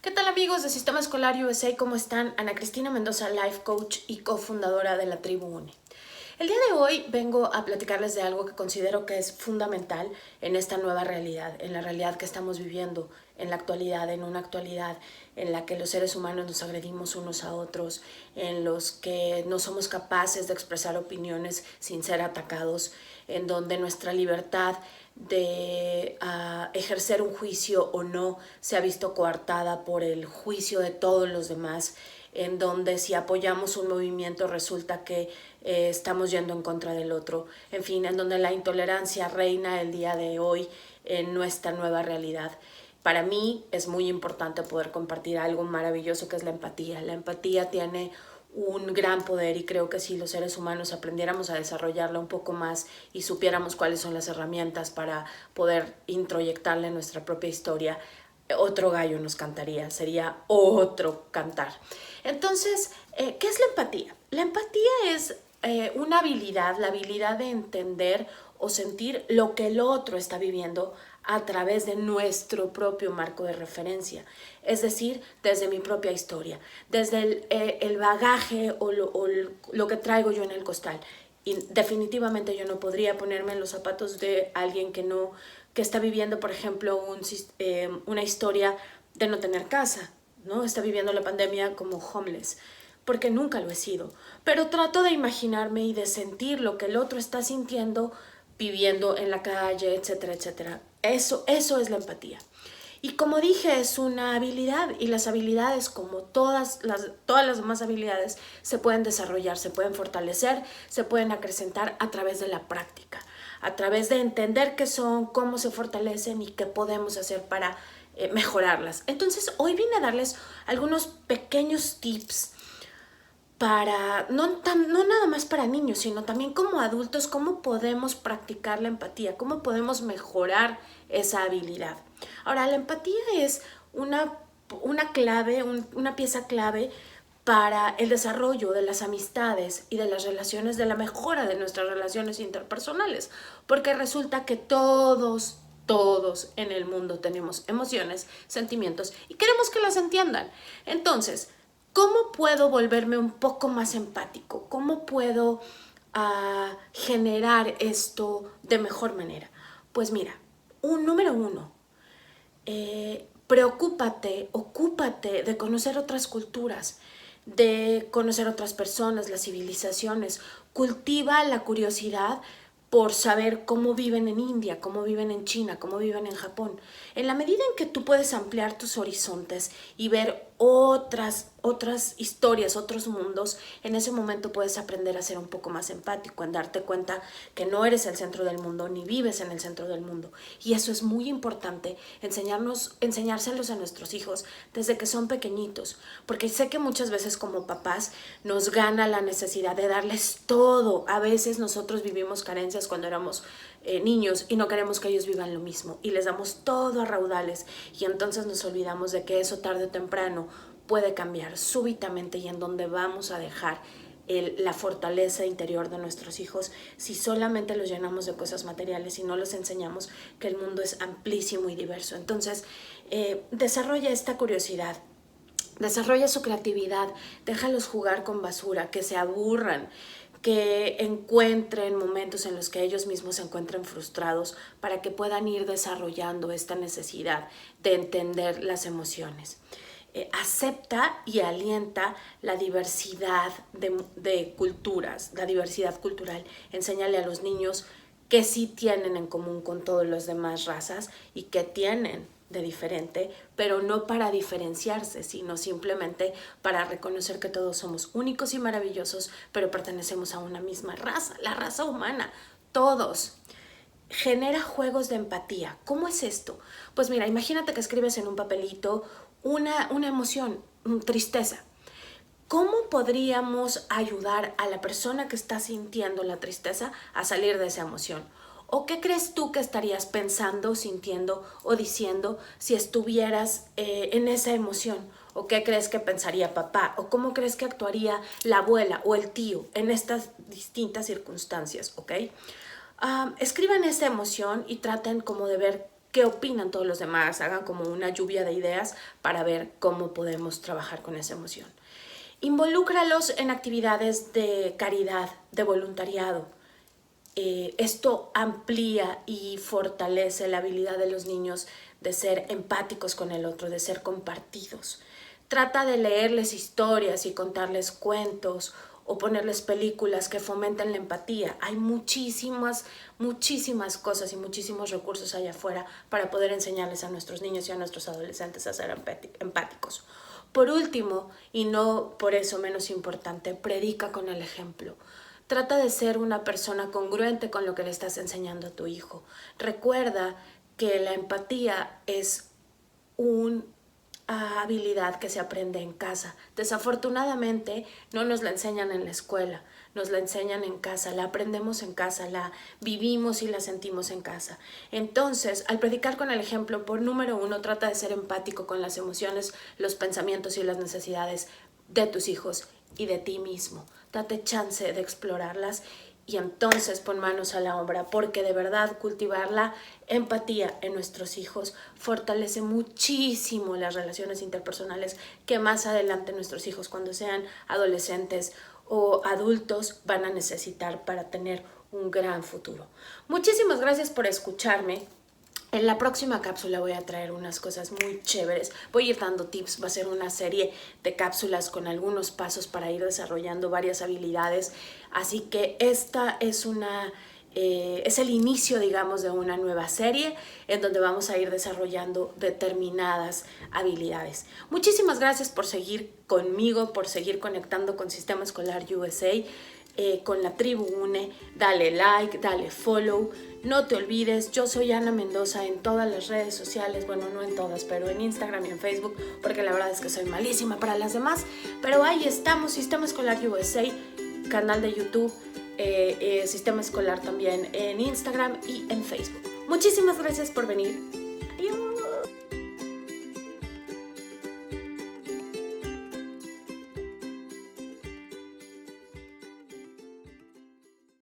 ¿Qué tal amigos de Sistema Escolar USA? ¿Cómo están? Ana Cristina Mendoza, Life Coach y cofundadora de la Tribu UNE. El día de hoy vengo a platicarles de algo que considero que es fundamental en esta nueva realidad, en la realidad que estamos viviendo en la actualidad, en una actualidad en la que los seres humanos nos agredimos unos a otros, en los que no somos capaces de expresar opiniones sin ser atacados, en donde nuestra libertad de ejercer un juicio o no se ha visto coartada por el juicio de todos los demás, en donde si apoyamos un movimiento resulta que estamos yendo en contra del otro, en fin, en donde la intolerancia reina el día de hoy en nuestra nueva realidad. Para mí es muy importante poder compartir algo maravilloso que es la empatía. La empatía tiene un gran poder y creo que si los seres humanos aprendiéramos a desarrollarla un poco más y supiéramos cuáles son las herramientas para poder introyectarla en nuestra propia historia, otro gallo nos cantaría, sería otro cantar. Entonces, ¿qué es la empatía? La empatía es una habilidad, la habilidad de entender o sentir lo que el otro está viviendo a través de nuestro propio marco de referencia, es decir, desde mi propia historia, desde el bagaje o lo que traigo yo en el costal. Y definitivamente yo no podría ponerme en los zapatos de alguien que está viviendo, por ejemplo, una historia de no tener casa, ¿no? Está viviendo la pandemia como homeless, porque nunca lo he sido. Pero trato de imaginarme y de sentir lo que el otro está sintiendo viviendo en la calle, etcétera, etcétera. Eso es la empatía. Y como dije, es una habilidad y las habilidades, como todas las demás habilidades, se pueden desarrollar, se pueden fortalecer, se pueden acrecentar a través de la práctica, a través de entender qué son, cómo se fortalecen y qué podemos hacer para mejorarlas. Entonces, hoy vine a darles algunos pequeños tips para, no nada más para niños, sino también como adultos, cómo podemos practicar la empatía, cómo podemos mejorar esa habilidad. Ahora, la empatía es una clave, una pieza clave para el desarrollo de las amistades y de las relaciones, de la mejora de nuestras relaciones interpersonales, porque resulta que todos en el mundo tenemos emociones, sentimientos y queremos que las entiendan. Entonces, ¿cómo puedo volverme un poco más empático? ¿Cómo puedo generar esto de mejor manera? Pues mira, número uno, preocúpate, ocúpate de conocer otras culturas, de conocer otras personas, las civilizaciones. Cultiva la curiosidad por saber cómo viven en India, cómo viven en China, cómo viven en Japón. En la medida en que tú puedes ampliar tus horizontes y ver otras historias, otros mundos, en ese momento puedes aprender a ser un poco más empático, en darte cuenta que no eres el centro del mundo ni vives en el centro del mundo. Y eso es muy importante, enseñárselos a nuestros hijos desde que son pequeñitos, porque sé que muchas veces como papás nos gana la necesidad de darles todo. A veces nosotros vivimos carencias cuando éramos niños y no queremos que ellos vivan lo mismo y les damos todo a raudales y entonces nos olvidamos de que eso tarde o temprano puede cambiar súbitamente y en donde vamos a dejar la fortaleza interior de nuestros hijos si solamente los llenamos de cosas materiales y no les enseñamos que el mundo es amplísimo y diverso. Entonces, desarrolla esta curiosidad, desarrolla su creatividad, déjalos jugar con basura, que se aburran, que encuentren momentos en los que ellos mismos se encuentren frustrados para que puedan ir desarrollando esta necesidad de entender las emociones. Acepta y alienta la diversidad de culturas, la diversidad cultural. Enséñale a los niños qué sí tienen en común con todas las demás razas y qué tienen de diferente, pero no para diferenciarse, sino simplemente para reconocer que todos somos únicos y maravillosos, pero pertenecemos a una misma raza, la raza humana, todos. Genera juegos de empatía. ¿Cómo es esto? Pues mira, imagínate que escribes en un papelito una emoción, tristeza. ¿Cómo podríamos ayudar a la persona que está sintiendo la tristeza a salir de esa emoción? ¿O qué crees tú que estarías pensando, sintiendo o diciendo si estuvieras en esa emoción? ¿O qué crees que pensaría papá? ¿O cómo crees que actuaría la abuela o el tío en estas distintas circunstancias? ¿Ok? Escriban esa emoción y traten como de ver qué opinan todos los demás, hagan como una lluvia de ideas para ver cómo podemos trabajar con esa emoción. Involúcralos en actividades de caridad, de voluntariado. Esto amplía y fortalece la habilidad de los niños de ser empáticos con el otro, de ser compartidos. Trata de leerles historias y contarles cuentos o ponerles películas que fomenten la empatía. Hay muchísimas cosas y muchísimos recursos allá afuera para poder enseñarles a nuestros niños y a nuestros adolescentes a ser empáticos. Por último, y no por eso menos importante, predica con el ejemplo. Trata de ser una persona congruente con lo que le estás enseñando a tu hijo. Recuerda que la empatía es una habilidad que se aprende en casa. Desafortunadamente no nos la enseñan en la escuela, nos la enseñan en casa, la aprendemos en casa, la vivimos y la sentimos en casa. Entonces, al predicar con el ejemplo, por número 1, trata de ser empático con las emociones, los pensamientos y las necesidades de tus hijos y de ti mismo. Date chance de explorarlas y entonces pon manos a la obra, porque de verdad cultivar la empatía en nuestros hijos fortalece muchísimo las relaciones interpersonales que más adelante nuestros hijos, cuando sean adolescentes o adultos, van a necesitar para tener un gran futuro. Muchísimas gracias por escucharme. En la próxima cápsula voy a traer unas cosas muy chéveres. Voy a ir dando tips, va a ser una serie de cápsulas con algunos pasos para ir desarrollando varias habilidades. Así que esta es el inicio, digamos, de una nueva serie en donde vamos a ir desarrollando determinadas habilidades. Muchísimas gracias por seguir conmigo, por seguir conectando con Sistema Escolar USA. Con la Tribu UNE, dale like, dale follow, no te olvides, yo soy Ana Mendoza en todas las redes sociales, bueno, no en todas, pero en Instagram y en Facebook, porque la verdad es que soy malísima para las demás, pero ahí estamos, Sistema Escolar USA, canal de YouTube, Sistema Escolar también en Instagram y en Facebook. Muchísimas gracias por venir.